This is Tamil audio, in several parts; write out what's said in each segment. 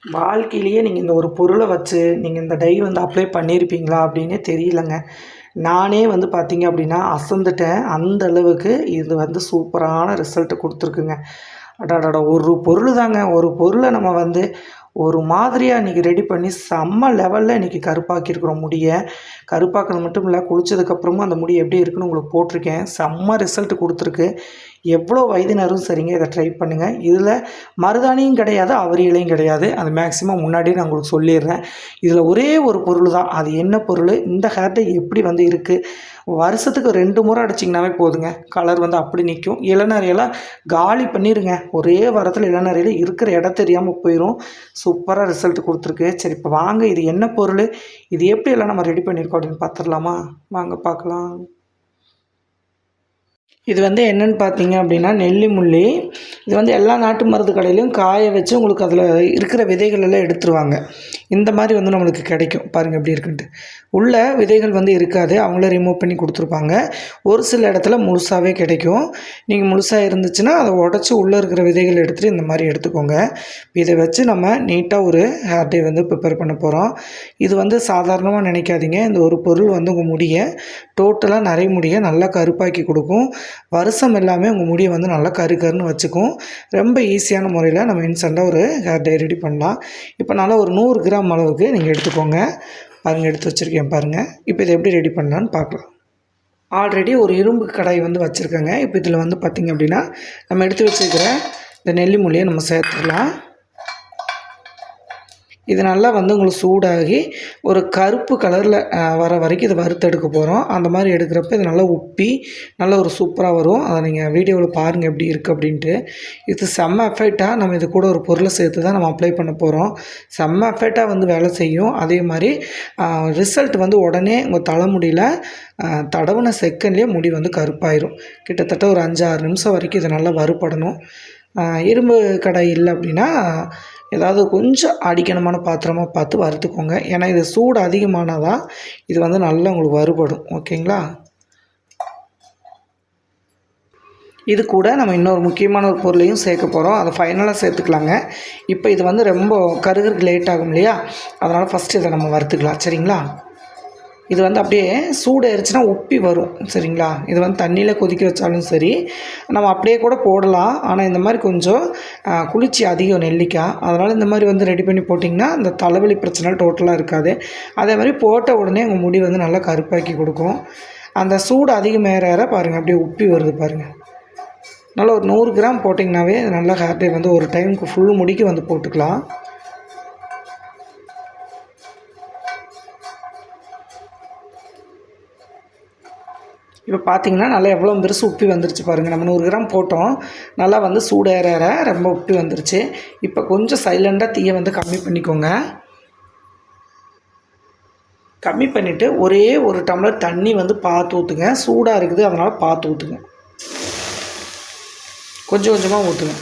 வாழ்க்கையிலேயே நீங்கள் இந்த ஒரு பொருளை வச்சு நீங்கள் இந்த டை வந்து அப்ளை பண்ணியிருப்பீங்களா அப்படின்னே தெரியலங்க. நானே வந்து பார்த்தீங்க அப்படின்னா அசந்துட்டேன். அந்த அளவுக்கு இது வந்து சூப்பரான ரிசல்ட் குடுத்துருக்குங்க. அடடடா! ஒரு பொருள் தாங்க. ஒரு பொருள நம்ம வந்து ஒரு மாதிரியா இன்றைக்கி ரெடி பண்ணி செம்ம லெவல்ல இன்றைக்கி கருப்பாக்கியிருக்கிறோம் முடிய. கருப்பாக்குனது மட்டும் இல்ல, குளிச்சதுக்கப்புறமும் அந்த முடி எப்படி இருக்குன்னு உங்களுக்கு போட்டிருக்கேன். செம்ம ரிசல்ட் குடுத்துருக்கு. எவ்வளோ வயதினரும் சரிங்க, இதை ட்ரை பண்ணுங்கள். இதில் மருதாணியும் கிடையாது, அவரி இலையும் கிடையாது. அது மேக்ஸிமம் முன்னாடியே நான் உங்களுக்கு சொல்லிடுறேன். இதில் ஒரே ஒரு பொருள் தான். அது என்ன பொருள்? இந்த ஹேர் டை எப்படி வந்து இருக்குது? வருஷத்துக்கு 2 முறை அடிச்சிங்கனாவே போதுங்க. கலர் வந்து அப்படி நிற்கும். இளநரையெல்லாம் காலி பண்ணிடுங்க. ஒரே வாரத்தில் இளநரையில் இருக்கிற இடம் தெரியாமல் போயிடும். சூப்பராக ரிசல்ட் கொடுத்துருக்கு. சரி, இப்போ வாங்க இது என்ன பொருள்? இது எப்படியெல்லாம் நம்ம ரெடி பண்ணியிருக்கோம் அப்படின்னு பார்த்துடலாமா? வாங்க பார்க்கலாம். இது வந்து என்னென்னு பார்த்தீங்க அப்படின்னா நெல்லி முள்ளி. இது வந்து எல்லா நாட்டு மருந்து கடையிலையும் காய வச்சு உங்களுக்கு அதில் இருக்கிற விதைகள் எல்லாம் எடுத்துருவாங்க. இந்த மாதிரி வந்து நம்மளுக்கு கிடைக்கும். பாருங்கள் எப்படி இருக்குன்ட்டு. உள்ள விதைகள் வந்து இருக்காது, அவங்களே ரிமூவ் பண்ணி கொடுத்துருப்பாங்க. ஒரு சில இடத்துல முழுசாகவே கிடைக்கும். நீங்கள் முழுசாக இருந்துச்சுன்னா அதை உடச்சி உள்ளே இருக்கிற விதைகள் எடுத்துகிட்டு இந்த மாதிரி எடுத்துக்கோங்க. இதை வச்சு நம்ம நீட்டாக ஒரு ஹேர் டை வந்து ப்ரிப்பேர் பண்ண போகிறோம். இது வந்து சாதாரணமாக நினைக்காதீங்க. இந்த ஒரு பொருள் வந்து உங்கள் முடியை டோட்டலாக நிறைய முடியை நல்லா கருப்பாக்கி கொடுக்கும். வருஷம் எல்லாமே உங்கள் முடியை வந்து நல்லா கருன்னு வச்சுக்கும். ரொம்ப ஈஸியான முறையில் நம்ம இன்ஸ்டண்ட்டாக ஒரு ஹேர் டை ரெடி பண்ணலாம். இப்போ நல்லா ஒரு 100 கிராம் அளவுக்கு நீங்கள் எடுத்துக்கோங்க. பாருங்கள், எடுத்து வச்சுருக்கேன் பாருங்கள். இப்போ இதை எப்படி ரெடி பண்ணலான்னு பார்க்கலாம். ஆல்ரெடி ஒரு இரும்பு கடாய் வந்து வச்சுருக்கேங்க. இப்போ இதில் வந்து பார்த்திங்க அப்படின்னா நம்ம எடுத்து வச்சுருக்கிற இந்த நெல்லி முள்ளியை நம்ம சேர்த்துடலாம். இது நல்லா வந்து உங்களுக்கு சூடாகி ஒரு கருப்பு கலரில் வர வரைக்கும் இதை வறுத்தெடுக்க போகிறோம். அந்த மாதிரி எடுக்கிறப்ப இது நல்லா உப்பி நல்லா ஒரு சூப்பராக வரும். அதை நீங்கள் வீடியோவில் பாருங்கள் எப்படி இருக்குது அப்படின்ட்டு. இது செம்ம எஃபெக்டாக நம்ம இது கூட ஒரு பொருளை சேர்த்து தான் நம்ம அப்ளை பண்ண போகிறோம். செம்ம எஃபெக்டாக வந்து வேலை செய்யும். அதே மாதிரி ரிசல்ட் வந்து உடனே உங்கள் தலைமுடியில் தடவுன செகண்ட்லேயே முடி வந்து கருப்பாயிரும். கிட்டத்தட்ட ஒரு 5-6 நிமிஷம் வரைக்கும் இது நல்லா வறுபடணும். இரும்பு கடாய் இல்லை அப்படின்னா ஏதாவது கொஞ்சம் அடிக்கணமான பாத்திரமாக பார்த்து வறுத்துக்கோங்க. ஏன்னா இது சூடு அதிகமானால் தான் இது வந்து நல்லா உங்களுக்கு வறுபடும். ஓகேங்களா? இது கூட நம்ம இன்னொரு முக்கியமான ஒரு பொருளையும் சேர்க்க போகிறோம். அதை ஃபைனலாக சேர்த்துக்கலாங்க. இப்போ இது வந்து ரொம்ப கருகிறதுக்கு லேட் ஆகும் இல்லையா? அதனால் ஃபஸ்ட்டு இதை நம்ம வறுத்துக்கலாம். சரிங்களா? இது வந்து அப்படியே சூடு ஆயிடுச்சுன்னா உப்பி வரும். சரிங்களா? இது வந்து தண்ணியில் கொதிக்க வச்சாலும் சரி, நம்ம அப்படியே கூட போடலாம். ஆனால் இந்த மாதிரி கொஞ்சம் குளிர்ச்சி அதிகம் நெல்லிக்காய். அதனால் இந்த மாதிரி வந்து ரெடி பண்ணி போட்டிங்கன்னா அந்த தலைவலி பிரச்சனை டோட்டலாக இருக்காது. அதே மாதிரி போட்ட உடனே உங்கள் முடி வந்து நல்லா கருப்பாக்கி கொடுக்கும். அந்த சூடு அதிகம் ஏற பாருங்கள் அப்படியே உப்பி வருது பாருங்கள். நல்லா ஒரு 100 கிராம் போட்டிங்கனாவே நல்லா ஹேர் டை வந்து ஒரு டைமுக்கு ஃபுல் முடிக்கு வந்து போட்டுக்கலாம். இப்போ பார்த்தீங்கன்னா நல்லா எவ்வளோ பெருசு உப்பி வந்துருச்சு பாருங்கள். நம்ம 100 கிராம் போட்டோம். நல்லா வந்து சூடு ஏற ரொம்ப உப்பி வந்துருச்சு. இப்போ கொஞ்சம் சைலண்டாக தீயை வந்து கம்மி பண்ணிக்கோங்க. கம்மி பண்ணிவிட்டு ஒரே ஒரு டம்ளர் தண்ணி வந்து பார்த்து ஊற்றுங்க. சூடாக இருக்குது, அதனால் பார்த்து ஊற்றுங்க. கொஞ்சம் கொஞ்சமாக ஊற்றுங்க.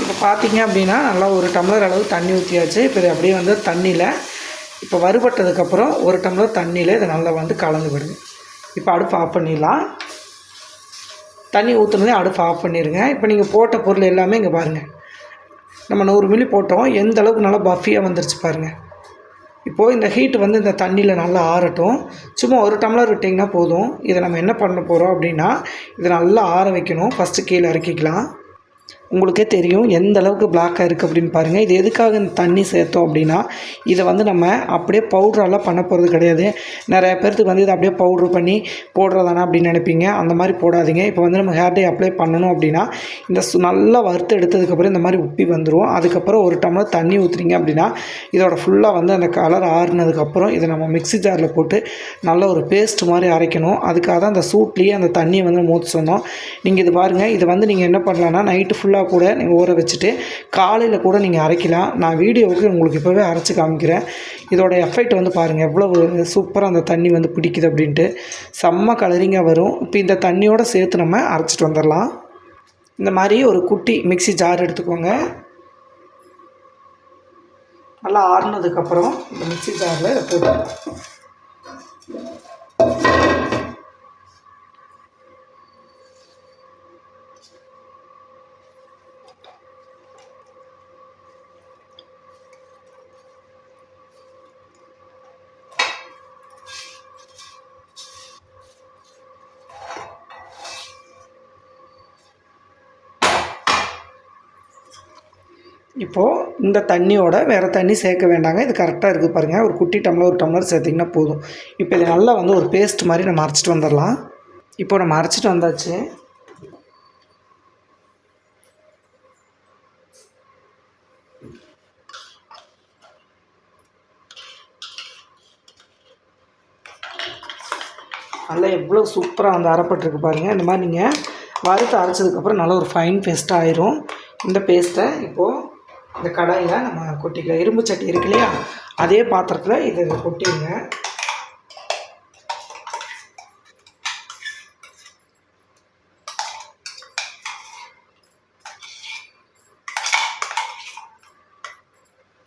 இப்போ பார்த்தீங்க அப்படின்னா நல்லா ஒரு டம்ளர் அளவு தண்ணி ஊற்றியாச்சு. இப்போ இது அப்படியே வந்து தண்ணியில் இப்போ வறுபட்டதுக்கப்புறம் ஒரு டம்ளர் தண்ணியில் இதை நல்லா வந்து கலந்து விடுங்க. இப்போ அடுப்பு ஆஃப் பண்ணிடலாம். தண்ணி ஊற்றுனதே அடுப்பு ஆஃப் பண்ணிடுங்க. இப்போ நீங்கள் போட்ட பொருள் எல்லாமே இங்கே பாருங்கள். நம்ம 100 மில்லி போட்டோம். எந்த அளவுக்கு நல்லா பஃபியாக வந்துருச்சு பாருங்கள். இப்போது இந்த ஹீட் வந்து இந்த தண்ணியில் நல்லா ஆறட்டும். சும்மா ஒரு டம்ளர் விட்டிங்கன்னா போதும். இதை நம்ம என்ன பண்ண போகிறோம் அப்படின்னா இதை நல்லா ஆற வைக்கணும். ஃபஸ்ட்டு கீழே இறக்கிக்கலாம். உங்களுக்கே தெரியும் எந்த அளவுக்கு பிளாக்காக இருக்குது அப்படின்னு பாருங்கள். இது எதுக்காக இந்த தண்ணி சேர்த்தோம் அப்படின்னா இதை வந்து நம்ம அப்படியே பவுட்ரெல்லாம் பண்ண போகிறது கிடையாது. நிறைய பேர்த்துக்கு வந்து இதை அப்படியே பவுட்ரு பண்ணி போடுறதானா அப்படின்னு நினைப்பீங்க. அந்த மாதிரி போடாதீங்க. இப்போ வந்து நம்ம ஹேர் டை அப்ளை பண்ணணும் அப்படின்னா இந்த நல்லா வறுத்து எடுத்ததுக்கப்புறம் இந்த மாதிரி உப்பி வந்துடும். அதுக்கப்புறம் ஒரு டம்ளர் தண்ணி ஊற்றுறீங்க அப்படின்னா இதோட ஃபுல்லாக வந்து அந்த கலர் ஆறுனதுக்கப்புறம் இதை நம்ம மிக்ஸி ஜாரில் போட்டு நல்ல ஒரு பேஸ்ட் மாதிரி அரைக்கணும். அதுக்காக தான் அந்த சூட்லேயே அந்த தண்ணியை வந்து மூத்த சொன்னோம். நீங்கள் இது பாருங்கள். இதை வந்து நீங்கள் என்ன பண்ணலான்னா நைட்டு ஃபுல்லாக கூட நீங்கள் ஊற வச்சுட்டு காலையில் கூட நீங்கள் அரைக்கலாம். நான் வீடியோவுக்கு உங்களுக்கு இப்போவே அரைச்சி காமிக்கிறேன். இதோட எஃபெக்ட் வந்து பாருங்கள் எவ்வளோ சூப்பராக அந்த தண்ணி வந்து பிடிக்குது அப்படின்ட்டு. செம்ம கலரிங்காக வரும். இப்போ இந்த தண்ணியோடு சேர்த்து நம்ம அரைச்சிட்டு வந்துடலாம். இந்த மாதிரி ஒரு குட்டி மிக்ஸி ஜார் எடுத்துக்கோங்க. நல்லா ஆறுனதுக்கப்புறம் இந்த மிக்ஸி ஜாரில் இதை போட்டு இப்போது இந்த தண்ணியோட வேறு தண்ணி சேர்க்க வேண்டாங்க. இது கரெக்டாக இருக்குது பாருங்கள். ஒரு குட்டி டம்ளர் ஒரு டம்ளர் சேர்த்திங்கன்னா போதும். இப்போ இது நல்லா வந்து ஒரு பேஸ்ட் மாதிரி நம்ம அரைச்சிட்டு வந்துடலாம். இப்போ நம்ம அரைச்சிட்டு வந்தாச்சு. நல்லா எவ்வளோ சூப்பராக வந்து அரைப்பட்டுருக்கு பாருங்கள். இந்த மாதிரி நீங்கள் வறுத்து அரைச்சதுக்கப்புறம் நல்லா ஒரு ஃபைன் பேஸ்ட்டாக ஆயிரும். இந்த பேஸ்ட்டை இப்போது இந்த கடாயில் நம்ம கொட்டிக்கலாம். இரும்பு சட்டி இருக்கு இல்லையா, அதே பாத்திரத்தில் இதை கொட்டிடுங்க.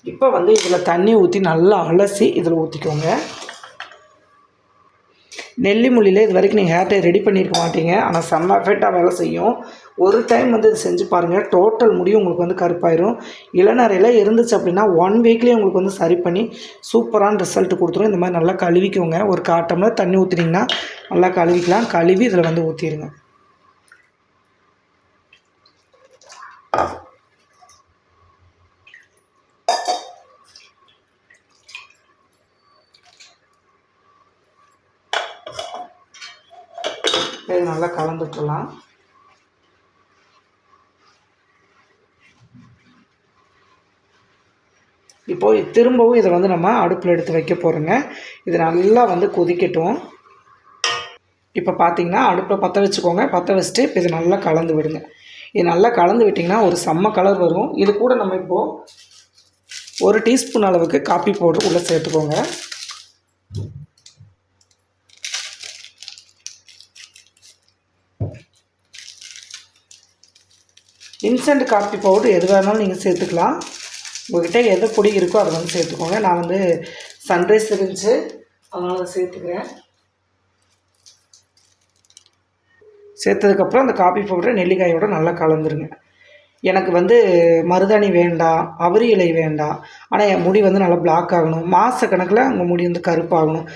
இப்போ வந்து இதில் தண்ணி ஊற்றி நல்லா அலசி இதில் ஊற்றிக்கோங்க. நெல்லி முள்ளியில் இது வரைக்கும் நீங்கள் ஹேர் டை ரெடி பண்ணியிருக்க மாட்டீங்க, ஆனால் செம்ம எஃபெக்டாக வேலை செய்யும். ஒரு டைம் வந்து இது செஞ்சு பாருங்கள், டோட்டல் முடியும் உங்களுக்கு வந்து கருப்பாயிரும். இளநரையில் இருந்துச்சு அப்படின்னா 1 வீக்லேயே உங்களுக்கு வந்து சரி பண்ணி சூப்பரான ரிசல்ட் கொடுத்துரும். இந்த மாதிரி நல்லா கழுவிக்கோங்க. ஒரு 1/4 டம்ளர் தண்ணி ஊற்றினீங்கன்னா நல்லா கழுவிக்கலாம். கழுவி இதில் வந்து ஊற்றிடுங்க. இது நல்லா கலந்துக்கலாம். இப்போது திரும்பவும் இதை வந்து நம்ம அடுப்பில் எடுத்து வைக்க போகிறோங்க. இது நல்லா வந்து கொதிக்கட்டும். இப்போ பார்த்தீங்கன்னா அடுப்பில் பற்ற வச்சுக்கோங்க. பற்ற வச்சுட்டு இப்போ இது நல்லா கலந்து விடுங்க. இது நல்லா கலந்து விட்டிங்கன்னா ஒரு செம்ம கலர் வரும். இது கூட நம்ம இப்போது 1 டீஸ்பூன் அளவுக்கு காப்பி பவுடர் உள்ளே சேர்த்துக்கோங்க. இன்ஸ்டன்ட் காப்பி பவுடர் எது வேணாலும் நீங்கள் சேர்த்துக்கலாம். உங்கள்கிட்ட எது பொடி இருக்கோ அதை வந்து சேர்த்துக்கோங்க. நான் வந்து சன்ரைஸ் இருந்துச்சு, அதனால் அதை சேர்த்துக்கிறேன். சேர்த்ததுக்கப்புறம் அந்த காப்பி பவுடரை நெல்லிக்காயோடு நல்லா கலந்துருங்க. எனக்கு வந்து மருதாணி வேண்டாம், அவரி இலை வேண்டாம், ஆனால் என் முடி வந்து நல்லா பிளாக் ஆகணும், மாதக்கணக்கில் உங்கள் முடி வந்து கருப்பாகணும்.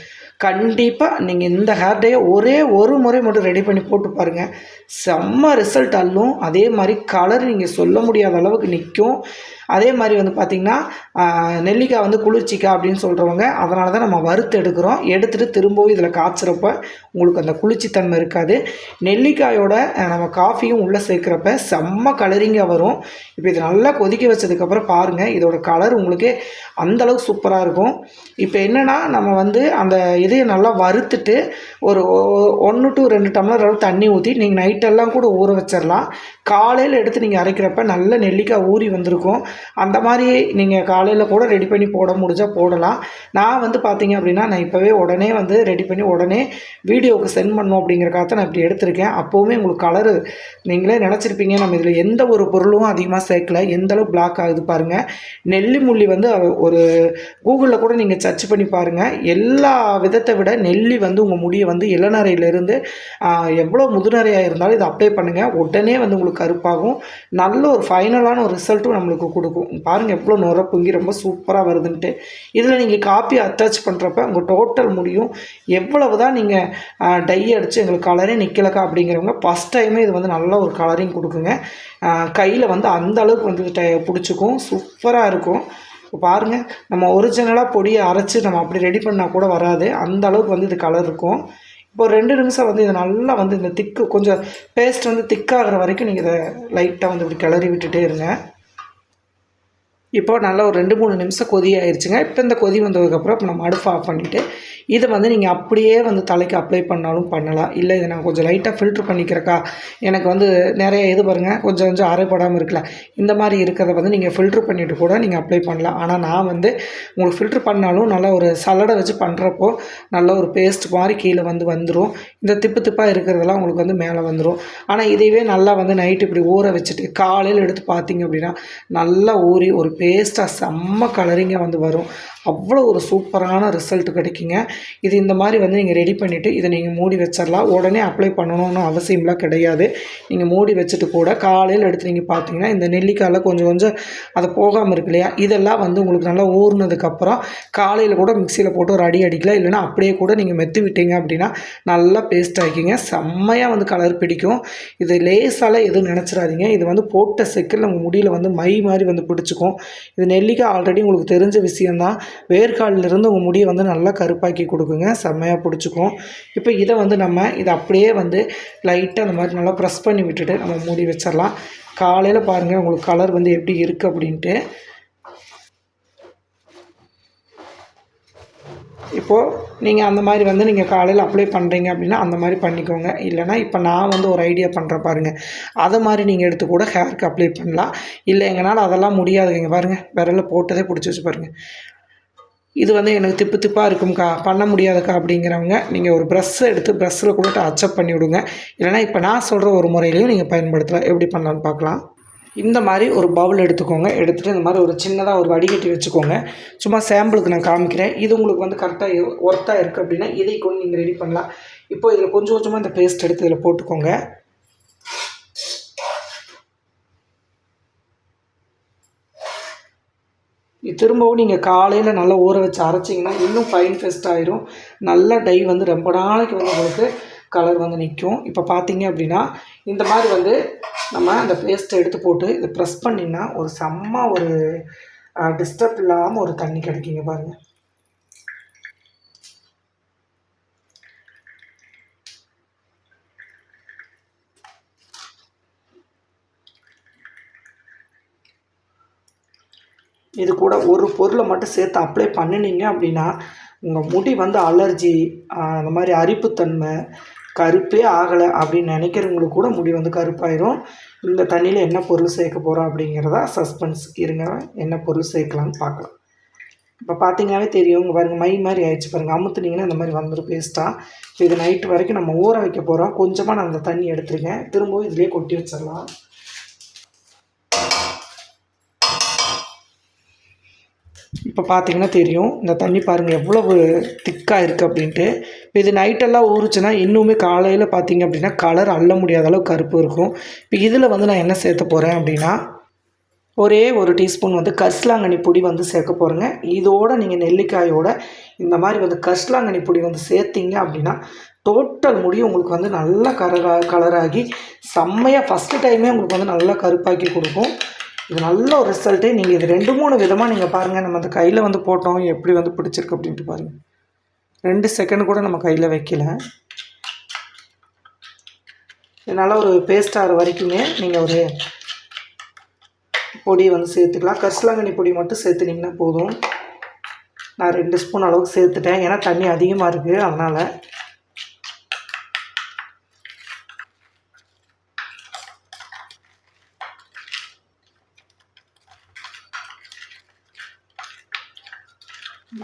கண்டிப்பாக நீங்கள் இந்த ஹேர் டேயை ஒரே ஒரு முறை மட்டும் ரெடி பண்ணி போட்டு பாருங்கள். செம்ம ரிசல்ட் அள்ளும். அதே மாதிரி கலர் நீங்கள் சொல்ல முடியாத அளவுக்கு நிற்கும். அதே மாதிரி வந்து பார்த்திங்கன்னா நெல்லிக்காய் வந்து குளிர்ச்சிக்காய் அப்படின்னு சொல்கிறவங்க, அதனால தான் நம்ம வறுத்து எடுக்கிறோம். எடுத்துகிட்டு திரும்பவும் இதில் காய்ச்சிறப்ப உங்களுக்கு அந்த குளிர்ச்சித்தன்மை இருக்காது. நெல்லிக்காயோட நம்ம காஃபியும் உள்ளே சேர்க்குறப்ப செம்ம கலரிங்காக வரும். இப்போ இது நல்லா கொதிக்க வச்சதுக்கப்புறம் பாருங்கள், இதோட கலர் உங்களுக்கு அந்தளவுக்கு சூப்பராக இருக்கும். இப்போ என்னென்னா நம்ம வந்து அந்த இதையும் நல்லா வறுத்துட்டு ஒரு 1 to 2 டம்ளர் அளவு தண்ணி ஊற்றி நீங்கள் நைட்டெல்லாம் கூட ஊற வச்சிடலாம். காலையில் எடுத்து நீங்கள் அரைக்கிறப்ப நல்ல நெல்லிக்காய் ஊறி வந்திருக்கும். அந்த மாதிரி நீங்கள் காலையில் கூட ரெடி பண்ணி போட முடிஞ்சால் போடலாம். நான் வந்து பார்த்திங்க அப்படின்னா நான் இப்போவே உடனே வந்து ரெடி பண்ணி உடனே வீடியோவுக்கு சென்ட் பண்ணணும் அப்படிங்கிறக்காக நான் இப்படி எடுத்திருக்கேன். அப்போவுமே உங்களுக்கு கலரு நீங்களே நினச்சிருப்பீங்க, நம்ம இதில் எந்த ஒரு பொருளும் அதிகமாக சேர்க்கல, எந்தளவு பிளாக் ஆகுது பாருங்கள். நெல்லி முள்ளி வந்து ஒரு கூகுளில் கூட நீங்கள் சர்ச் பண்ணி பாருங்கள். எல்லா விதத்தை விட நெல்லி வந்து உங்கள் முடியை வந்து இளநரையிலேருந்து எவ்வளோ முதுநரையாக இருந்தாலும் இதை அப்ளை பண்ணுங்கள். உடனே வந்து உங்களுக்கு கருப்பாகும். நல்ல ஒரு ஃபைனலான ஒரு ரிசல்ட்டும் நம்மளுக்கு கொடுக்கும். பாருங்கள் எவ்வளோ நுர பொங்கி ரொம்ப சூப்பராக வருதுன்ட்டு. இதில் நீங்கள் காப்பி அட்டாச் பண்ணுறப்ப உங்கள் டோட்டல் முடியும் எவ்வளவு தான் நீங்கள் டை அடித்து எங்களுக்கு கலரே நிற்கலக்கா அப்படிங்கிறவங்க ஃபஸ்ட் டைமே இது வந்து நல்ல ஒரு கலரிங் கொடுக்குங்க. கையில் வந்து அந்த அளவுக்கு வந்து பிடிச்சிக்கும், சூப்பராக இருக்கும். இப்போ பாருங்கள், நம்ம ஒரிஜினலாக பொடியை அரைச்சி நம்ம அப்படி ரெடி பண்ணால் கூட வராது, அந்த அளவுக்கு வந்து இது கலர் இருக்கும். இப்போ 2 நிமிஷம் வந்து இதை நல்லா வந்து இந்த திக்கு கொஞ்சம் பேஸ்ட் வந்து திக்காகிற வரைக்கும் நீங்கள் இதை லைட்டாக வந்து இப்படி கிளறி விட்டுட்டே இருங்க. இப்போ நல்லா ஒரு 2-3 நிமிஷம் கொதி ஆயிடுச்சுங்க. இப்போ இந்த கொதி வந்ததுக்கப்புறம் இப்போ நம்ம அடுப்பு ஆஃப் பண்ணிவிட்டு இதை வந்து நீங்கள் அப்படியே வந்து தலைக்கு அப்ளை பண்ணாலும் பண்ணலாம். இல்லை இதை நான் கொஞ்சம் லைட்டாக ஃபில்ட்ரு பண்ணிக்கிறக்கா, எனக்கு வந்து நிறைய இது பாருங்கள் கொஞ்சம் கொஞ்சம் அரைப்படாமல் இருக்கல, இந்த மாதிரி இருக்கிறத வந்து நீங்கள் ஃபில்ட்ரு பண்ணிவிட்டு கூட நீங்கள் அப்ளை பண்ணலாம். ஆனால் நான் வந்து உங்களுக்கு ஃபில்ட்ரு பண்ணாலும் நல்லா ஒரு சலடை வச்சு பண்ணுறப்போ நல்ல ஒரு பேஸ்ட் மாதிரி கீழே வந்து வந்துடும். இந்த திப்பு திப்பாக இருக்கிறதெல்லாம் உங்களுக்கு வந்து மேலே வந்துடும். ஆனால் இதையே நல்லா வந்து நைட்டு இப்படி ஊற வச்சுட்டு காலையில் எடுத்து பார்த்தீங்க அப்படின்னா நல்லா ஊறி ஒரு பேஸ்ட்டாக செம்ம கலரிங்காக வந்து வரும். அவ்வளோ ஒரு சூப்பரான ரிசல்ட் கிடைக்குங்க. இது இந்த மாதிரி வந்து நீங்கள் ரெடி பண்ணிவிட்டு இதை நீங்கள் மூடி வச்சிடலாம். உடனே அப்ளை பண்ணணும்னு அவசியம்லாம் கிடையாது. நீங்கள் மூடி வச்சுட்டு கூட காலையில் எடுத்து நீங்கள் பார்த்தீங்கன்னா இந்த நெல்லிக்காயில் கொஞ்சம் கொஞ்சம் அது போகாமல் இருக்கு இல்லையா, இதெல்லாம் வந்து உங்களுக்கு நல்லா ஊறினதுக்கப்புறம் காலையில் கூட மிக்சியில் போட்டு ஒரு அடி அடிக்கலாம். இல்லைனா அப்படியே கூட நீங்கள் மெத்து விட்டீங்க அப்படின்னா நல்லா பேஸ்ட் ஆகிக்கிங்க. செம்மையாக வந்து கலர் பிடிக்கும். இது லேசால எதுவும் நினச்சிடாதீங்க. இது வந்து போட்ட செக்கில் நம்ம முடியில் வந்து மை மாதிரி வந்து பிடிச்சிக்கும். இது நெல்லிக்காய் ஆல்ரெடி உங்களுக்கு தெரிஞ்ச விஷயந்தான். வேர்க்காலிலிருந்து உங்கள் முடியை வந்து நல்லா கருப்பாக்கி கொடுக்குங்க. செம்மையாக பிடிச்சிக்கும். இப்போ இதை வந்து இதை அப்படியே வந்து லைட்டாக அந்த மாதிரி நல்லா ப்ரெஸ் பண்ணி விட்டுட்டு நம்ம மூடி வச்சிடலாம். காலையில் பாருங்கள் உங்களுக்கு கலர் வந்து எப்படி இருக்குது அப்படின்ட்டு. இப்போது நீங்கள் அந்த மாதிரி வந்து நீங்கள் காலையில் அப்ளை பண்ணுறீங்க அப்படின்னா அந்த மாதிரி பண்ணிக்கோங்க. இல்லைனா இப்போ நான் வந்து ஒரு ஐடியா பண்ணுறேன் பாருங்கள், அதை மாதிரி நீங்கள் எடுத்து கூட ஹேருக்கு அப்ளை பண்ணலாம். இல்லை எங்களால் அதெல்லாம் முடியாதுங்க. பாருங்கள் விரலில் போட்டதே பிடிச்சி வச்சு பாருங்கள். இது வந்து எனக்கு திப்பு திப்பாக இருக்கும்க்கா, பண்ண முடியாதுக்கா அப்படிங்கிறவங்க நீங்கள் ஒரு ப்ரெஷ்ஷை எடுத்து ப்ரெஷ்ஷில் கூட டச்சப் பண்ணி விடுங்க. இல்லைனா இப்போ நான் சொல்கிற ஒரு முறையிலையும் நீங்கள் பயன்படுத்தலாம். எப்படி பண்ணலான்னு பார்க்கலாம். இந்த மாதிரி ஒரு பவுல் எடுத்துக்கோங்க. எடுத்துகிட்டு இந்த மாதிரி ஒரு சின்னதாக ஒரு வடிகட்டி வச்சுக்கோங்க. சும்மா சாம்பிளுக்கு நான் காமிக்கிறேன். இது உங்களுக்கு வந்து கரெக்டாக ஒர்த்தாக இருக்குது அப்படின்னா இதை கொண்டு நீங்கள் ரெடி பண்ணலாம். இப்போ இதில் கொஞ்சம் கொஞ்சமாக இந்த பேஸ்ட் எடுத்து இதில் போட்டுக்கோங்க. திரும்பவும் நீங்கள் காலையில் நல்லா ஊற வச்சு அரைச்சிங்கன்னா இன்னும் ஃபைன் பேஸ்ட் ஆயிரும். நல்ல டை வந்து ரொம்ப நாளைக்கு வந்து உங்களுக்கு கலர் வந்து நிற்கும். இப்போ பார்த்தீங்க அப்படின்னா இந்த மாதிரி வந்து நம்ம அந்த பேஸ்ட்டை எடுத்து போட்டு இதை ப்ரெஸ் பண்ணிங்கன்னா ஒரு செம்ம ஒரு டிஸ்டர்ப் இல்லாமல் ஒரு தண்ணி கிடைக்குங்க பாருங்கள். இது கூட ஒரு பொருளை மட்டும் சேர்த்து அப்ளை பண்ணினீங்க அப்படின்னா உங்கள் முடி வந்து அலர்ஜி, அந்த மாதிரி அரிப்புத்தன்மை, கருப்பே ஆகலை அப்படின்னு நினைக்கிறவங்களுக்கு கூட முடி வந்து கருப்பாயிரும். இந்த தண்ணியில் என்ன பொருள் சேர்க்க போகிறோம் அப்படிங்கிறதா சஸ்பென்ஸ். இருங்க, என்ன பொருள் சேர்க்கலான்னு பார்க்கலாம். இப்போ பார்த்தீங்கன்னாவே தெரியும். இங்கே பாருங்கள் மை மாதிரி ஆயிடுச்சு பாருங்கள். அமுத்துனீங்கன்னா இந்த மாதிரி வந்துடும் பேஸ்ட்டாக. இப்போ இது நைட்டு வரைக்கும் நம்ம ஊற வைக்க போகிறோம். கொஞ்சமாக நான் அந்த தண்ணி எடுத்துருக்கேன். திரும்பவும் இதிலே கொட்டி வச்சிடலாம். இப்போ பார்த்தீங்கன்னா தெரியும். இந்த தண்ணி பாருங்கள் எவ்வளவு திக்காக இருக்குது அப்படின்ட்டு. இது நைட்டெல்லாம் ஊறுச்சுன்னா இன்னுமே காலையில் பார்த்தீங்க அப்படின்னா கலர் அள்ள முடியாத அளவு கருப்பு இருக்கும். இப்போ இதில் வந்து நான் என்ன சேர்த்த போகிறேன் அப்படின்னா ஒரே ஒரு டீஸ்பூன் வந்து கரிசலாங்கண்ணி பொடி வந்து சேர்க்க போகிறேங்க. இதோடு நீங்கள் நெல்லிக்காயோட இந்த மாதிரி வந்து கரிசலாங்கண்ணி பொடி வந்து சேர்த்திங்க அப்படின்னா டோட்டல் முடி உங்களுக்கு வந்து நல்லா கலராகி செம்மையாக ஃபஸ்ட்டு டைமே உங்களுக்கு வந்து நல்லா கருப்பாக்கி கொடுக்கும். இது நல்ல ஒரு ரிசல்ட்டு. நீங்கள் இது 2-3 விதமாக நீங்கள் பாருங்கள். நம்ம அந்த கையில் வந்து போட்டோம் எப்படி வந்து பிடிச்சிருக்கு அப்படின்ட்டு பாருங்கள். 2 செகண்ட் கூட நம்ம கையில் வைக்கல. இதனால் ஒரு பேஸ்ட் ஆகிற வரைக்குமே நீங்கள் ஒரு பொடியை வந்து சேர்த்துக்கலாம். கரிசலாங்கண்ணி பொடி மட்டும் சேர்த்துனிங்கன்னா போதும். நான் 2 ஸ்பூன் அளவுக்கு சேர்த்துட்டேன். ஏன்னா தண்ணி அதிகமாக இருக்குது அதனால்.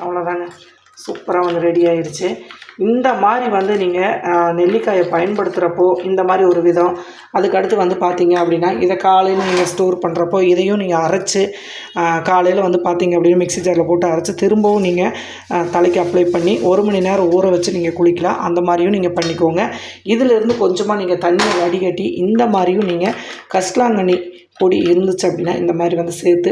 அவ்வளோதாங்க, சூப்பராக வந்து ரெடி ஆயிடுச்சு. இந்த மாதிரி வந்து நீங்கள் நெல்லிக்காயை பயன்படுத்துகிறப்போ இந்த மாதிரி ஒரு விதம். அதுக்கடுத்து வந்து பார்த்தீங்க அப்படின்னா இதை காலையில் நீங்கள் ஸ்டோர் பண்ணுறப்போ இதையும் நீங்கள் அரைச்சி காலையில் வந்து பார்த்தீங்க அப்படின்னா மிக்ஸி ஜாரில் போட்டு அரைச்சி திரும்பவும் நீங்கள் தலைக்கு அப்ளை பண்ணி 1 மணி நேரம் ஊற வச்சு நீங்கள் குளிக்கலாம். அந்த மாதிரியும் நீங்கள் பண்ணிக்கோங்க. இதிலேருந்து கொஞ்சமாக நீங்கள் தண்ணியை வடிகட்டி இந்த மாதிரியும் நீங்கள் கரிசலாங்கண்ணி பொடி இருந்துச்சு அப்படின்னா இந்த மாதிரி வந்து சேர்த்து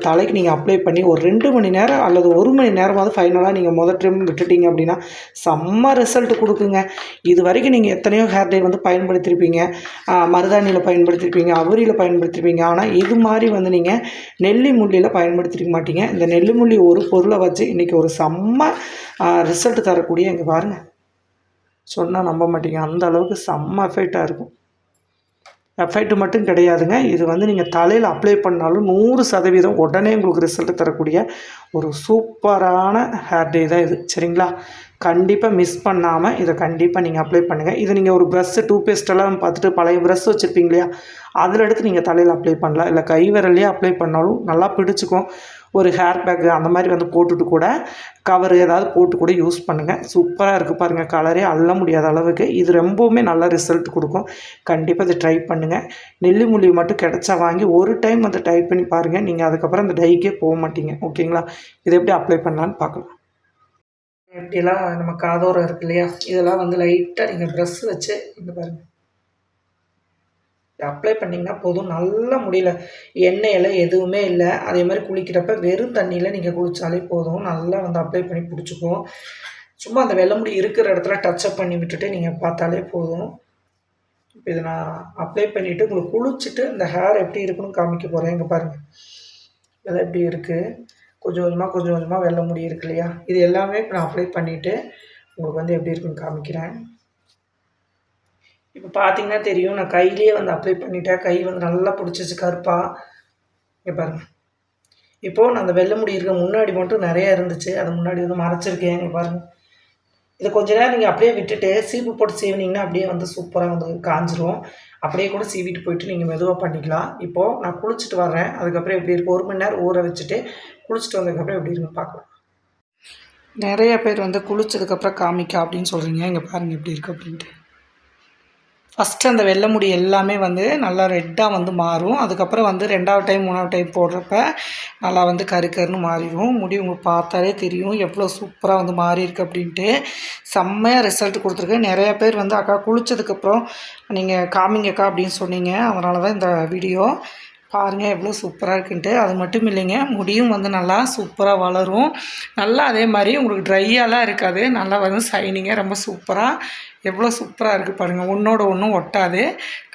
தலைக்கு நீங்கள் அப்ளை பண்ணி ஒரு 2 மணி நேரம் அல்லது 1 மணி நேரமாவது ஃபைனலாக நீங்கள் முதல் டைம் விட்டுட்டிங்க அப்படின்னா செம்ம ரிசல்ட் கொடுக்குங்க. இது வரைக்கும் நீங்கள் எத்தனையோ ஹேர் டை வந்து பயன்படுத்தியிருப்பீங்க, மருதாணியில் பயன்படுத்தியிருப்பீங்க, அவரியில் பயன்படுத்தியிருப்பீங்க. ஆனால் இது மாதிரி வந்து நீங்கள் நெல்லி முள்ளியில் பயன்படுத்திருக்க மாட்டீங்க. இந்த நெல்லி முள்ளி ஒரு பொருளை வச்சு இன்றைக்கி ஒரு செம்ம ரிசல்ட் தரக்கூடிய இங்கே பாருங்கள், சொன்னால் நம்ப மாட்டீங்க, அந்த அளவுக்கு செம்ம எஃபெக்டாக இருக்கும். எஃபெக்ட் மட்டும் கிடையாதுங்க, இது வந்து நீங்கள் தலையில் அப்ளை பண்ணாலும் 100% உடனே உங்களுக்கு ரிசல்ட் தரக்கூடிய ஒரு சூப்பரான ஹேர் டே தான் இது. சரிங்களா, கண்டிப்பாக மிஸ் பண்ணாமல் இதை கண்டிப்பாக நீங்கள் அப்ளை பண்ணுங்கள். இது நீங்கள் ஒரு ப்ரஷ்ஷு டூத்பேஸ்ட்டெல்லாம் பார்த்துட்டு பழைய ப்ரஷ் வச்சுருப்பீங்க இல்லையா, அதில் எடுத்து நீங்கள் தலையில் அப்ளை பண்ணலாம். இல்லை கை விரல்லையே அப்ளை பண்ணாலும் நல்லா பிடிச்சிக்கும். ஒரு ஹேர் பேக்கு அந்த மாதிரி வந்து போட்டுட்டு கூட கவர் ஏதாவது போட்டு கூட யூஸ் பண்ணுங்கள். சூப்பராக இருக்குது பாருங்கள், கலரே அள்ள முடியாத அளவுக்கு. இது ரொம்பவுமே நல்ல ரிசல்ட் கொடுக்கும். கண்டிப்பாக இதை ட்ரை பண்ணுங்கள். நெல்லி முள்ளி மட்டும் கிடச்சா வாங்கி ஒரு டைம் வந்து ட்ரை பண்ணி பாருங்கள். நீங்கள் அதுக்கப்புறம் இந்த டைக்கே போக மாட்டீங்க. ஓகேங்களா? இதை எப்படி அப்ளை பண்ணலான்னு பார்க்கலாம். இப்படியெல்லாம் நம்ம காதோரம் இருக்கு இல்லையா, இதெல்லாம் வந்து லைட்டாக நீங்கள் ப்ரெஷ் வச்சு இங்கே பாருங்கள் அப்ளை பண்ணிங்கன்னா போதும். நல்ல முடியல எண்ணெயெல்லாம் எதுவுமே இல்லை. அதே மாதிரி குளிக்கிறப்ப வெறும் தண்ணியில் நீங்கள் குளித்தாலே போதும். நல்லா வந்து அப்ளை பண்ணி பிடிச்சிக்கும். சும்மா அந்த வெள்ளை முடி இருக்கிற இடத்துல டச்சப் பண்ணி விட்டுட்டு நீங்கள் பார்த்தாலே போதும். இப்போ இதை நான் அப்ளை பண்ணிவிட்டு உங்களுக்கு குளிச்சுட்டு இந்த ஹேர் எப்படி இருக்குன்னு காமிக்க போகிறேன். இங்கே பாருங்கள், இதெல்லாம் எப்படி இருக்குது. கொஞ்சம் கொஞ்சமாக வெள்ளை முடி இருக்கு இல்லையா, இது எல்லாமே இப்போ நான் அப்ளை பண்ணிவிட்டு உங்களுக்கு வந்து எப்படி இருக்குன்னு காமிக்கிறேன். இப்போ பார்த்தீங்கன்னா தெரியும், நான் கையிலேயே வந்து அப்ளை பண்ணிட்டேன். கை வந்து நல்லா பிடிச்சிச்சு கருப்பாக. இங்கே பாருங்கள், இப்போது நான் அந்த வெள்ளை முடி இருக்க முன்னாடி மட்டும் நிறையா இருந்துச்சு, அது முன்னாடி வந்து மறைச்சிருக்கேன். இங்கே பாருங்கள், இதை கொஞ்ச நேரம் நீங்கள் அப்படியே விட்டுட்டு சீப்பு போட்டு சீவினீங்கன்னா அப்படியே வந்து சூப்பராக வந்து காஞ்சிரும். அப்படியே கூட சீவிட்டு போயிட்டு நீங்கள் மெதுவாக பண்ணிக்கலாம். இப்போது நான் குளிச்சுட்டு வரேன், அதுக்கப்புறம் எப்படி இருக்குது 1 மணி நேரம் ஊற வச்சுட்டு குளிச்சுட்டு வந்ததுக்கப்புறம் எப்படி இருக்குன்னு பார்க்கலாம். நிறைய பேர் வந்து குளிச்சதுக்கப்புறம் காமிக்கா அப்படின்னு சொல்கிறீங்க. இங்கே பாருங்கள் எப்படி இருக்குது அப்படின்ட்டு. ஃபஸ்ட்டு அந்த வெள்ளை முடி எல்லாமே வந்து நல்லா ரெட்டாக வந்து மாறும். அதுக்கப்புறம் வந்து 2வது டைம் 3வது டைம் போடுறப்ப நல்லா வந்து கருன்னு மாறிடும். முடி உங்களுக்கு பார்த்தாலே தெரியும் எவ்வளோ சூப்பராக வந்து மாறியிருக்கு அப்படின்ட்டு. செம்மையாக ரிசல்ட் கொடுத்துருக்கு. நிறையா பேர் வந்து அக்கா குளித்ததுக்கப்புறம் நீங்கள் காமிங்கக்கா அப்படின்னு சொன்னீங்க. அதனால தான் இந்த வீடியோ. பாருங்கள் எவ்வளோ சூப்பராக இருக்குன்ட்டு. அது மட்டும் இல்லைங்க, முடியும் வந்து நல்லா சூப்பராக வளரும். நல்லா அதே மாதிரி உங்களுக்கு ட்ரையாலாம் இருக்காது. நல்லா வந்து ஷைனிங்காக ரொம்ப சூப்பராக எவ்வளோ சூப்பராக இருக்குது பாருங்கள். ஒன்றோட ஒன்றும் ஒட்டாது.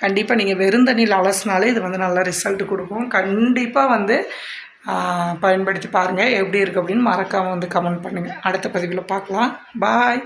கண்டிப்பாக நீங்கள் வெறும் தண்ணியில் அலசினாலே இது வந்து நல்லா ரிசல்ட் கொடுக்கும். கண்டிப்பாக வந்து பயன்படுத்தி பாருங்கள் எப்படி இருக்குது அப்படின்னு மறக்காமல் வந்து கமெண்ட் பண்ணுங்கள். அடுத்த பதிவில் பார்க்கலாம். பாய்.